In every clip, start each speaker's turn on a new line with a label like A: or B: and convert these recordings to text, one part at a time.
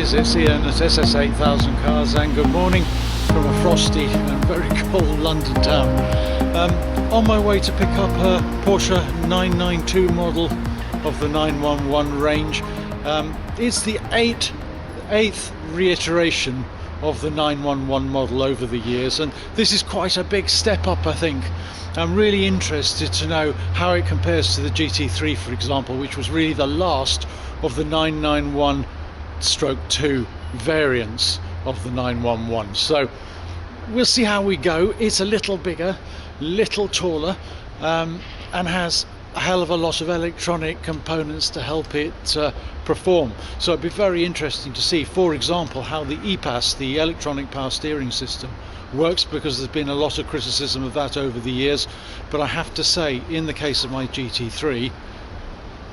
A: guys, it's Ian at SS8000 Cars, and good morning from a frosty and very cold London town. On my way to pick up a Porsche 992 model of the 911 range. It's the eighth reiteration of the 911 model over the years, and this is quite a big step up, I think. I'm really interested to know how it compares to the GT3, for example, which was really the last of the 991/2 variants of the 911. So we'll see how we go. It's a little bigger, little taller, and has a hell of a lot of electronic components to help it perform. So it'd be very interesting to see, for example, how the EPAS, the electronic power steering system, works, because there's been a lot of criticism of that over the years. But I have to say, in the case of my GT3,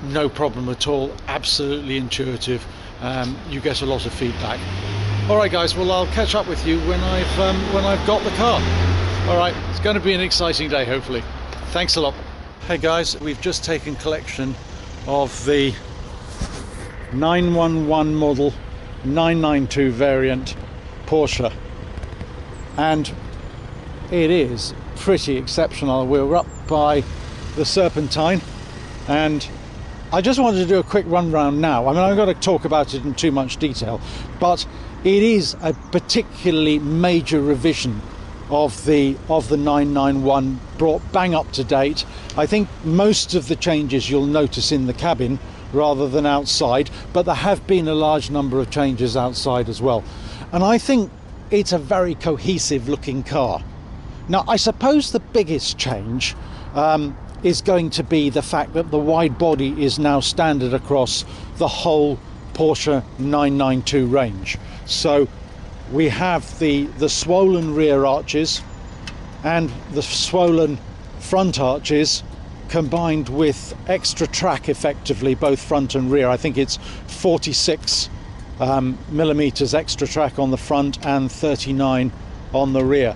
A: no problem at all, absolutely intuitive. You get a lot of feedback. All right guys, well, I'll catch up with you when I've got the car. All right, it's going to be an exciting day, hopefully. Thanks a lot. Hey guys, we've just taken collection of the 911 model 992 variant Porsche, and it is pretty exceptional. We're up by the Serpentine, and I just wanted to do a quick run round now. I mean, I'm going to talk about it in too much detail, but it is a particularly major revision of the 991, brought bang up to date. I think most of the changes you'll notice in the cabin rather than outside, but there have been a large number of changes outside as well. And I think it's a very cohesive looking car. Now, I suppose the biggest change is going to be the fact that the wide body is now standard across the whole Porsche 992 range. So we have the swollen rear arches and the swollen front arches combined with extra track, effectively, both front and rear. I think it's 46 millimeters extra track on the front and 39 on the rear.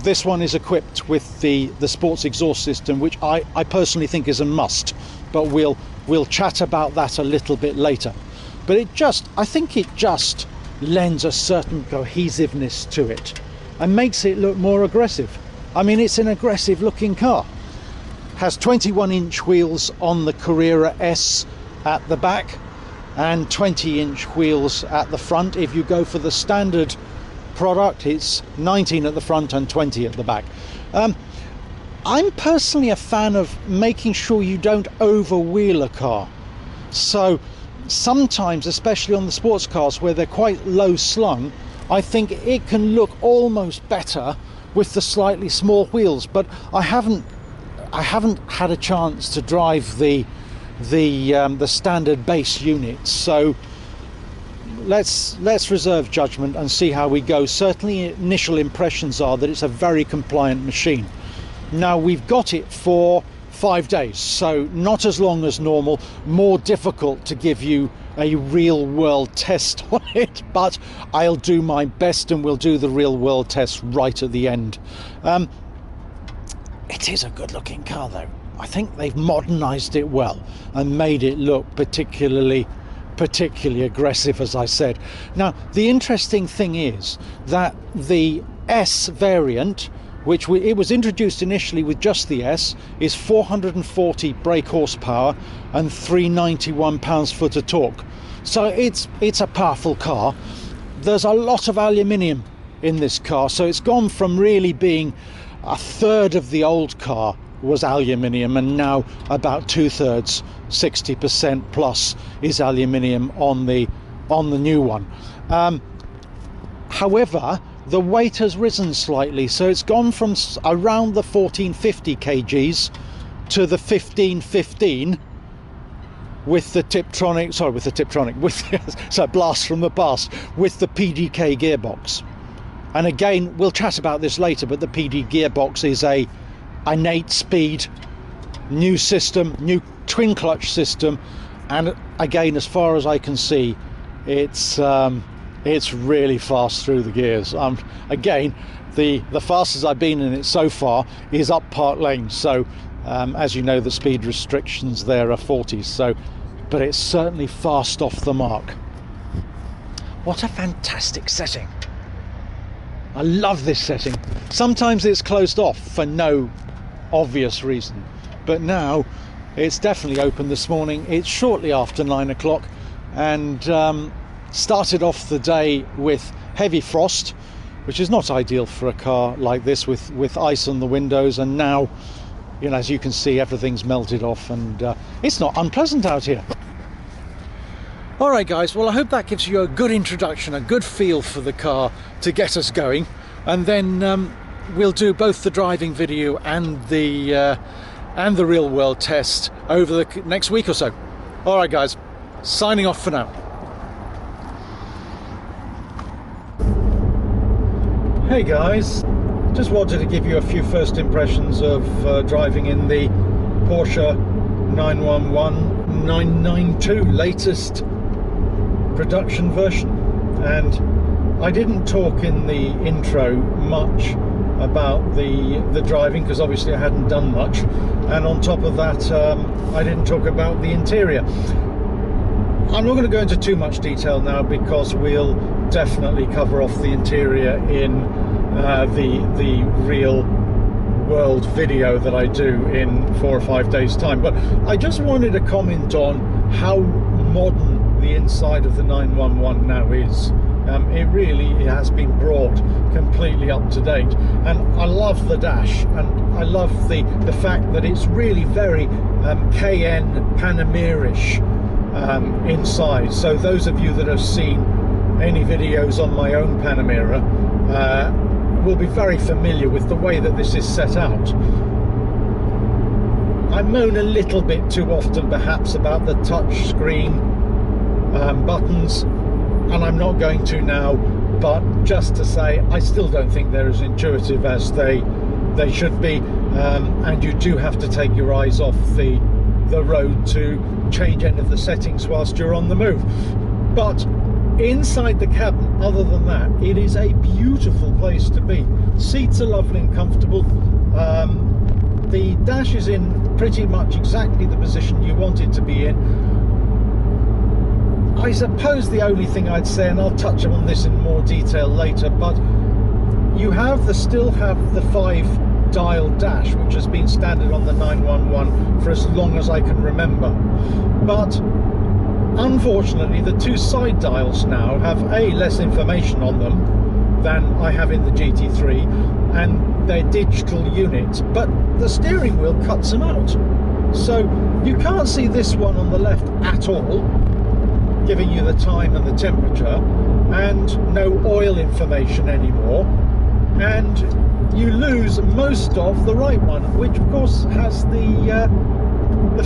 A: This one is equipped with the sports exhaust system, which I personally think is a must, but we'll chat about that a little bit later. But I think it just lends a certain cohesiveness to it and makes it look more aggressive. I mean, it's an aggressive looking car. Has 21-inch wheels on the Carrera S at the back and 20-inch wheels at the front. If you go for the standard product, it's 19 at the front and 20 at the back. I'm personally a fan of making sure you don't overwheel a car. So sometimes, especially on the sports cars where they're quite low slung, I think it can look almost better with the slightly small wheels. But I haven't had a chance to drive the standard base units, so let's reserve judgment and see how we go. Certainly initial impressions are that it's a very compliant machine. Now, we've got it for 5 days, so not as long as normal, more difficult to give you a real world test on it, but I'll do my best and we'll do the real world test right at the end. It is a good looking car though. I think they've modernized it well and made it look particularly aggressive, as I said. Now, the interesting thing is that the S variant, it was introduced initially with just the S, is 440 brake horsepower and 391 pounds-foot of torque. So it's a powerful car. There's a lot of aluminium in this car, so it's gone from really being a third of the old car was aluminium, and now about 2/3, 60% plus, is aluminium on the new one. However, the weight has risen slightly, so it's gone from around the 1450 kgs to the 1515 with the Tiptronic, so blast from the past, with the PDK gearbox. And again, we'll chat about this later, but the PD gearbox is an 8-speed new system, new twin clutch system, and again, as far as I can see, it's really fast through the gears. Again, the fastest I've been in it so far is up Park Lane, so as you know, the speed restrictions there are 40, so but it's certainly fast off the mark. What a fantastic setting. I love this setting. Sometimes it's closed off for no obvious reason, but now it's definitely open this morning. It's shortly after 9 o'clock, and started off the day with heavy frost, which is not ideal for a car like this with ice on the windows, and now, you know, as you can see, everything's melted off, and it's not unpleasant out here. Alright guys, well I hope that gives you a good introduction, a good feel for the car to get us going, and then we'll do both the driving video and the real world test over the next week or so. Alright guys, signing off for now. Hey guys, just wanted to give you a few first impressions of driving in the Porsche 911 992 latest production version. And I didn't talk in the intro much about the driving, because obviously I hadn't done much, and on top of that I didn't talk about the interior. I'm not going to go into too much detail now, because we'll definitely cover off the interior in the real world video that I do in 4 or 5 days time. But I just wanted to comment on how modern the inside of the 911 now is. It really has been brought completely up to date, and I love the dash, and I love the fact that it's really very KN Panamera-ish inside. So those of you that have seen any videos on my own Panamera will be very familiar with the way that this is set out. I moan a little bit too often perhaps about the touch screen buttons, and I'm not going to now, but just to say I still don't think they're as intuitive as they should be, and you do have to take your eyes off the road to change any of the settings whilst you're on the move. But inside the cabin, other than that, it is a beautiful place to be. Seats are lovely and comfortable. The dash is in pretty much exactly the position you want it to be in. I suppose the only thing I'd say, and I'll touch on this in more detail later, but you still have the 5-dial dash, which has been standard on the 911 for as long as I can remember. But unfortunately, the 2 side dials now have less information on them than I have in the GT3, and they're digital units, but the steering wheel cuts them out. So you can't see this one on the left at all, giving you the time and the temperature, and no oil information anymore, and you lose most of the right one, which of course has the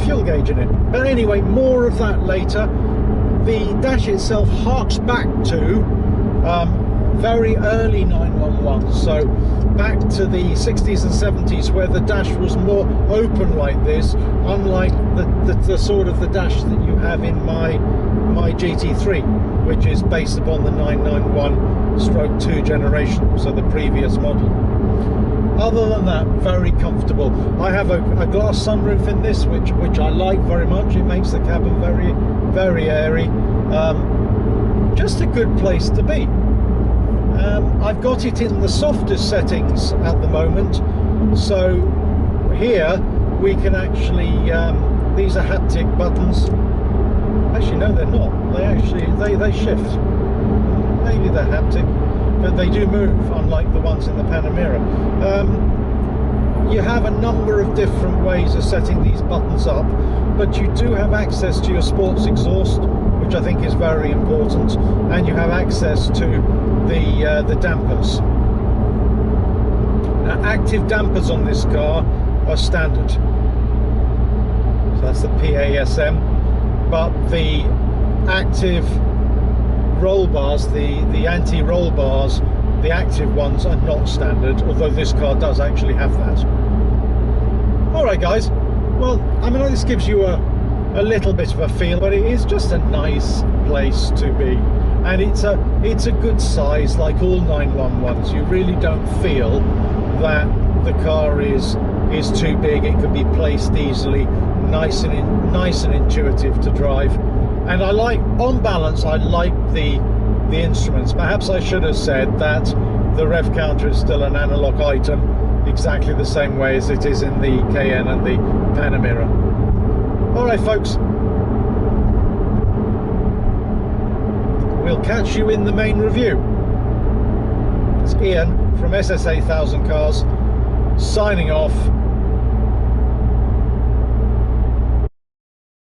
A: fuel gauge in it. But anyway, more of that later. The dash itself harks back to very early 911, so back to the 60s and 70s, where the dash was more open like this, unlike the sort of the dash that you have in my GT3, which is based upon the 991/2 generation, so the previous model. Other than that, very comfortable. I have a glass sunroof in this, which I like very much. It makes the cabin very, very airy. Just a good place to be. I've got it in the softest settings at the moment, so here we can actually, these are haptic buttons. Actually no, they're not. They shift. Maybe they're haptic, but they do move, unlike the ones in the Panamera. You have a number of different ways of setting these buttons up, but you do have access to your sports exhaust, which I think is very important, and you have access to the dampers. Now, active dampers on this car are standard, so that's the PASM, but the active roll bars, the anti-roll bars, the active ones are not standard, although this car does actually have that. Alright guys, well, I mean, this gives you a little bit of a feel, but it is just a nice place to be, and it's a good size. Like all 911s, you really don't feel that the car is too big. It can be placed easily, nice and intuitive to drive. And I like, on balance, I like the the instruments. Perhaps I should have said that the rev counter is still an analog item, exactly the same way as it is in the Cayenne and the Panamera. Alright folks, we'll catch you in the main review. It's Ian from SSA 1000 Cars signing off.